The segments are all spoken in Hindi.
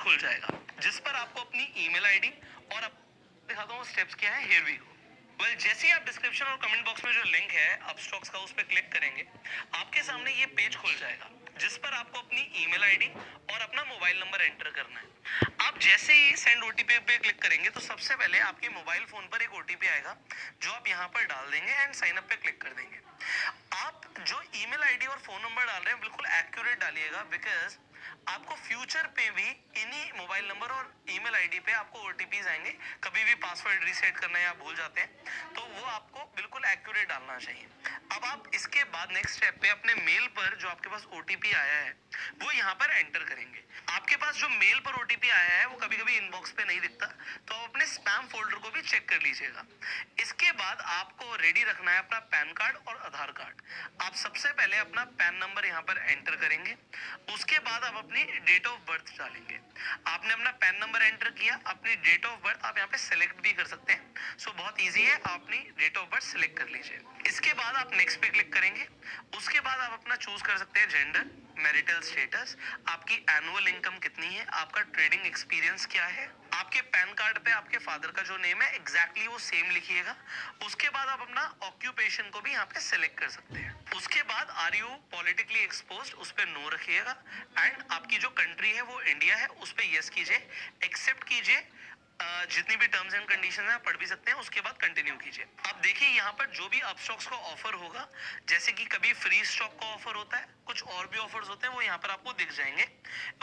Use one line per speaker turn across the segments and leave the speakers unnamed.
खुल जाएगा जिस पर आपको अपनी ईमेल आईडी और दिखाता हूँ स्टेप्स क्या है। Here we go. वेल, जैसे ही आप डिस्क्रिप्शन और कमेंट बॉक्स में जो लिंक है अपस्टॉक्स का उस पर क्लिक करेंगे, आपके सामने ये पेज खुल जाएगा जिस पर आपको अपनी ईमेल आईडी और अपना मोबाइल नंबर एंटर करना है। आप जैसे ही सेंड ओटीपी पे क्लिक करेंगे तो सबसे पहले आपके मोबाइल फोन पर एक ओटीपी आएगा जो आप यहाँ पर डाल देंगे एंड साइन अप पे क्लिक कर देंगे। आप जो ईमेल आईडी और फोन नंबर डाल रहे हैं बिल्कुल एक्यूरेट डालिएगा, बिकॉज आपको फ्यूचर पे भी इन्हीं मोबाइल नंबर और ईमेल आईडी पे आपको ओटीपीज आएंगे। कभी भी पासवर्ड रीसेट करना या भूल जाते हैं तो वो आपको बिल्कुल एक्यूरेट डालना चाहिए। अब आप इसके बाद नेक्स्ट स्टेप पे अपने मेल पर जो आपके पास ओटीपी आया है वो यहाँ पर एंटर करेंगे। आपके पास जो मेल पर ओटीपी आया है वो कभी कभी इनबॉक्स पे नहीं दिखता, तो आप अपने स्पैम फोल्डर को भी चेक कर लीजिएगा। इसके बाद आपको रेडी रखना है अपना पैन कार्ड और आधार कार्ड। आप सबसे पहले अपना पैन नंबर यहाँ पर एंटर करेंगे, उसके बाद आप अपनी डेट ऑफ बर्थ डालेंगे। आपने अपना पैन नंबर एंटर किया, अपनी डेट ऑफ बर्थ आप यहाँ पे सिलेक्ट भी कर सकते हैं। सो बहुत इजी है, आप अपनी डेट ऑफ बर्थ सिलेक्ट कर लीजिए। इसके बाद आप नेक्स्ट पे क्लिक करेंगे। उसके बाद आप अपना चूज कर सकते हैं जेंडर, मैरिटल स्टेटस, आपकी एनुअल इनकम कितनी है, आपका ट्रेडिंग एक्सपीरियंस क्या है। आपके पैन कार्ड पे आपके फादर का जो नेम है एग्जैक्टली वो सेम लिखिएगा। उसके बाद आप अपना ऑक्यूपेशन को भी यहाँ पे सिलेक्ट कर सकते हैं। उसके बाद आर यू पॉलिटिकली एक्सपोज्ड उस पे नो रखिएगा एंड आपकी जो कंट्री है वो इंडिया है उस पे यस कीजिए। एक्सेप्ट कीजिए। जितनी भी टर्म्स एंड कंडीशन है पढ़ भी सकते हैं, उसके बाद कंटिन्यू कीजिए। अब देखिए यहाँ पर जो भी अपस्टॉक्स का ऑफर होगा, जैसे कि कभी फ्री स्टॉक का ऑफर होता है, कुछ और भी ऑफर्स होते हैं, वो यहाँ पर आपको दिख जाएंगे।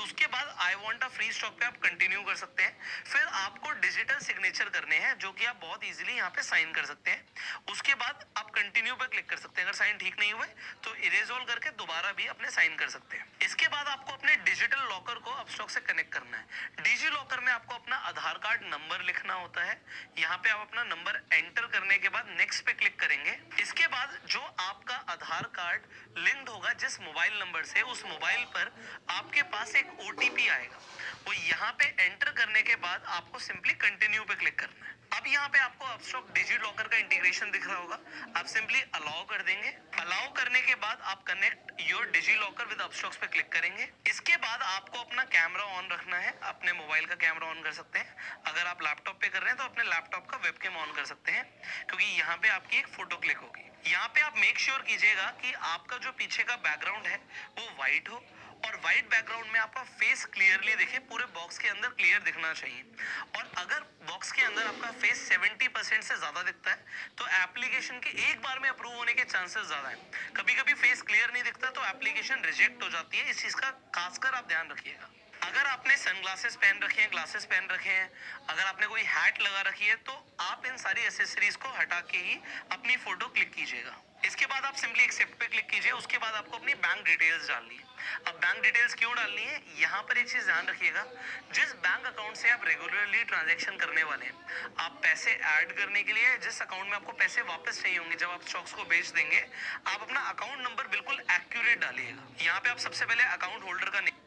उसके बाद I want a free stock पे आप कंटिन्यू कर सकते हैं। फिर आपको डिजिटल सिग्नेचर करने हैं जो कि आप बहुत इजीली यहाँ पे साइन कर सकते हैं। उसके बाद आप कंटिन्यू पे क्लिक कर सकते हैं। अगर साइन ठीक नहीं हुए तो इरेज ऑल करके दोबारा भी अपने साइन कर सकते हैं। इसके बाद आपको अपने डिजिटल लॉकर को अपस्टॉक से कनेक्ट करना है। डिजी लॉकर में आपको अपना आधार कार्ड नंबर लिखना होता है। यहाँ पे आप अपना नंबर एंटर करने के बाद नेक्स्ट पे क्लिक करेंगे। इसके बाद जो आपका आधार कार्ड लिंक्ड होगा जिस मोबाइल नंबर से, उस मोबाइल पर आपके पास एक ओटीपी आएगा। वो यहाँ पे एंटर करने के बाद आपको सिंपली कंटिन्यू पे क्लिक करना है। अब यहाँ पे आपको अपस्टॉक डिजी लॉकर का इंटीग्रेशन दिख रहा होगा, आप सिंपली अलाउ कर देंगे। अलाउ करने के बाद आप connect your DigiLocker with Upstox पे क्लिक करेंगे। इसके बाद आपको अपना कैमरा ऑन रखना है। अपने मोबाइल का कैमरा ऑन कर सकते हैं। अगर आप लैपटॉप पे कर रहे हैं तो अपने लैपटॉप का वेबकैम ऑन कर सकते हैं, क्योंकि यहाँ पे आपकी एक फोटो क्लिक होगी। यहाँ पे आप मेक श्योर कीजिएगा कि आपका जो पीछे का बैकग्राउंड है वो व्हाइट हो और व्हाइट बैकग्राउंड में आपका फेस क्लियरली दिखे, पूरे बॉक्स के अंदर क्लियर दिखना चाहिए। और अगर बॉक्स के अंदर आपका फेस 70% से ज्यादा दिखता है तो एप्लीकेशन के एक बार में अप्रूव होने के चांसेस ज्यादा है। कभी कभी फेस क्लियर नहीं दिखता तो एप्लीकेशन रिजेक्ट हो जाती है। इस चीज का खासकर आप ध्यान रखिएगा। अगर आपने सनग्लासेस पहन रखे हैं, ग्लासेस पहन रखे हैं, अगर आपने कोई हैट लगा रखी है तो आप इन सारी एसेसरीज को हटा के ही अपनी फोटो क्लिक कीजिएगा। इसके बाद आप सिंपली एक्सेप्ट पे क्लिक कीजिए। उसके बाद आपको अपनी बैंक डिटेल्स डालनी है। अब बैंक डिटेल्स क्यों डालनी है, यहाँ पर एक चीज ध्यान रखिएगा। जिस बैंक अकाउंट से आप रेगुलरली ट्रांजैक्शन करने वाले हैं, आप पैसे ऐड करने के लिए जिस अकाउंट में आपको पैसे वापस चाहिए होंगे जब आप स्टॉक्स को बेच देंगे, आप अपना अकाउंट नंबर बिल्कुल एक्यूरेट डालिएगा। यहाँ पे आप सबसे पहले अकाउंट होल्डर का लिखेंगे।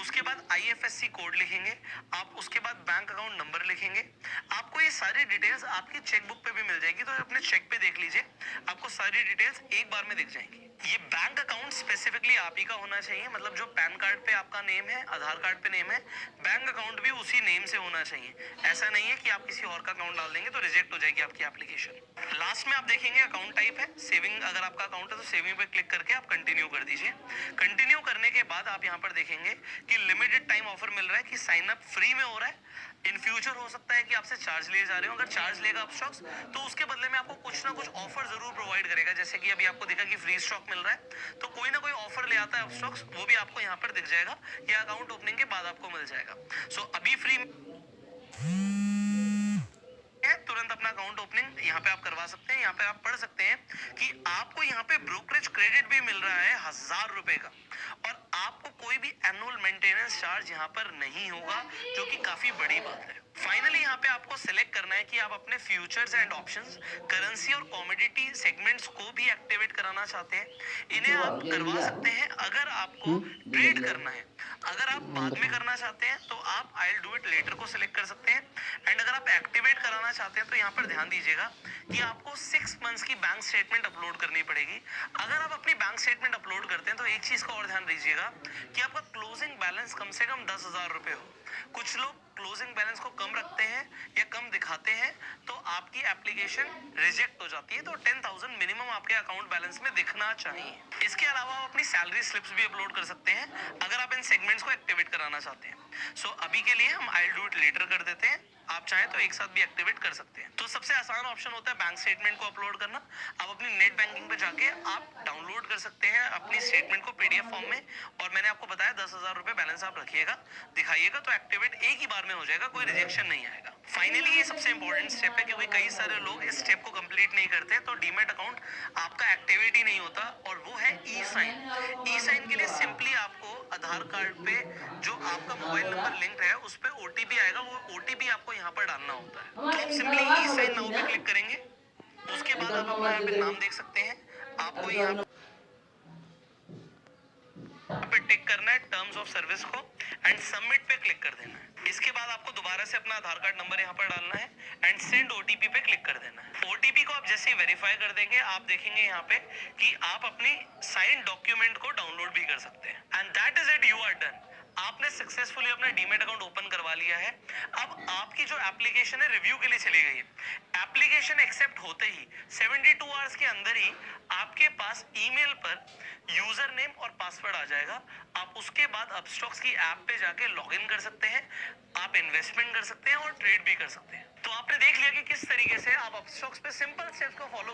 उसके बाद आईएफएससी कोड लिखेंगे। आप उसके बाद बैंक अकाउंट नंबर लिखेंगे। आपको ये सारी डिटेल्स आपकी चेकबुक पे भी मिल जाएगी, तो अपने चेक पे देख लीजिए, आपको सारी डिटेल्स एक बार में दिख जाएंगी। ये बैंक अकाउंट स्पेसिफिकली आप ही का होना चाहिए, मतलब जो पैन कार्ड पे आपका नेम है, आधार कार्ड पे नेम है, बैंक अकाउंट भी उसी नेम से होना चाहिए। ऐसा नहीं है कि आप किसी और का अकाउंट डाल देंगे तो रिजेक्ट हो जाएगी आपकी एप्लीकेशन। लास्ट में आप देखेंगे अकाउंट टाइप है सेविंग। अगर आपका अकाउंट है तो सेविंग पे क्लिक करके आप कंटिन्यू कर दीजिए। कंटिन्यू करने के बाद आप यहाँ पर देखेंगे कि लिमिटेड टाइम ऑफर मिल रहा है कि साइन अप फ्री में हो रहा है। इन फ्यूचर हो सकता है कि आपसे चार्ज लिए जा रहे हो। अगर चार्ज लेगा अपस्टॉक्स तो उसके बदले में आपको कुछ ना कुछ ऑफर जरूर प्रोवाइड करेगा। जैसे कि अभी आपको दिखा कि फ्री स्टॉक मिल रहा है तो कोई ना कोई ऑफर ले आता है अपस्टॉक्स, वो भी आपको यहाँ पर दिख जाएगा या अकाउंट ओपनिंग के बाद आपको मिल जाएगा। सो अभी फ्री है, तुरंत अपना अकाउंट ओपनिंग यहाँ पे आप करवा सकते हैं। यहाँ पे आप पढ़ सकते हैं कि आपको यहाँ पे ब्रोकरेज क्रेडिट भी मिल रहा है 1000 रुपए का, और आपको कोई भी एनुअल मेंटेनेंस चार्ज यहाँ पर नहीं होगा, जो कि काफी बड़ी बात है। फाइनली यहाँ पे आपको सिलेक्ट करना है कि आप अपने फ्यूचर्स एंड ऑप्शंस, करेंसी और कमोडिटी सेगमेंट्स को भी एक्टिवेट कराना चाहते हैं। इन्हें आप करवा सकते हैं अगर आपको ट्रेड करना है। अगर आप बाद में करना चाहते हैं तो आप I will do it later को सिलेक्ट कर सकते हैं। एंड अगर आप एक्टिवेट कराना चाहते हैं तो यहाँ पर ध्यान दीजिएगा कि आपको 6 मंथ्स की बैंक स्टेटमेंट अपलोड करनी पड़ेगी। अगर आप अपनी बैंक स्टेटमेंट अपलोड करते हैं तो एक चीज का और ध्यान दीजिएगा कि आपका क्लोजिंग बैलेंस कम से कम 10,000 रुपए हो। कुछ लोग क्लोजिंग बैलेंस को कम रखते हैं या कम दिखाते हैं तो आपकी एप्लीकेशन रिजेक्ट हो जाती है। तो 10,000 मिनिमम आपके अकाउंट बैलेंस में दिखना चाहिए। इसके अलावा आप अपनी सैलरी स्लिप्स भी अपलोड कर सकते हैं अगर आप इन सेगमेंट्स को एक्टिवेट कराना चाहते हैं। सो अभी के लिए हम I will do it later कर देते हैं। आप चाहें तो एक साथ भी एक्टिवेट कर सकते हैं। तो सबसे आसान ऑप्शन होता है बैंक स्टेटमेंट को अपलोड करना। आप अपनी नेट बैंकिंग पे जाके आप डाउनलोड कर सकते हैं अपनी स्टेटमेंट को पीडीएफ फॉर्म में। और मैंने आपको बताया 10,000 रुपए बैलेंस आप रखिएगा, दिखाइएगा, तो एक्टिवेट एक ही बार में हो जाएगा, कोई रिजेक्शन नहीं आएगा। फाइनली ये सबसे इंपॉर्टेंट स्टेप है क्योंकि कई सारे लोग इस स्टेप को कंप्लीट नहीं करते, तो डीमैट अकाउंट आपका एक्टिवेट ही नहीं होता, और वो है ई साइन। ई साइन के लिए सिंपली आपको आधार कार्ड पे जो आपका मोबाइल नंबर लिंक्ड है उस पे ओटीपी आएगा, वो ओटीपी आपको यहाँ पर डालना होता है। तो आप सिंपली ई साइन नाउ पे क्लिक करेंगे। उसके बाद आप अपना यहाँ पे नाम देख सकते हैं। आपको यहाँ पे टिक करना है टर्म्स ऑफ सर्विस को एंड सबमिट पे क्लिक कर देना है। इसके बाद आपको दोबारा से अपना आधार कार्ड नंबर यहाँ पर डालना है एंड सेंड ओटीपी पे क्लिक कर देना है। ओटीपी को आप जैसे ही वेरीफाई कर देंगे आप देखेंगे यहाँ पे कि आप अपनी साइन डॉक्यूमेंट को डाउनलोड भी कर सकते हैं। And that is it, you are done. आपने सक्सेसफुली अपना डीमैट अकाउंट ओपन करवा लिया है। अब आपकी जो एप्लीकेशन है रिव्यू के लिए चली गई है। एप्लीकेशन एक्सेप्ट होते ही 72 आवर्स के अंदर ही आपके पास ईमेल पर यूजर नेम और पासवर्ड आ जाएगा। आप उसके बाद अपस्टॉक्स की ऐप पे जाके लॉगिन कर सकते हैं, आप इन्वेस्टमेंट कर सकते हैं और ट्रेड भी कर सकते हैं। तो आपने देख लिया कि किस तरीके से आप अपस्टॉक्स पे सिंपल स्टेप्स को फॉलो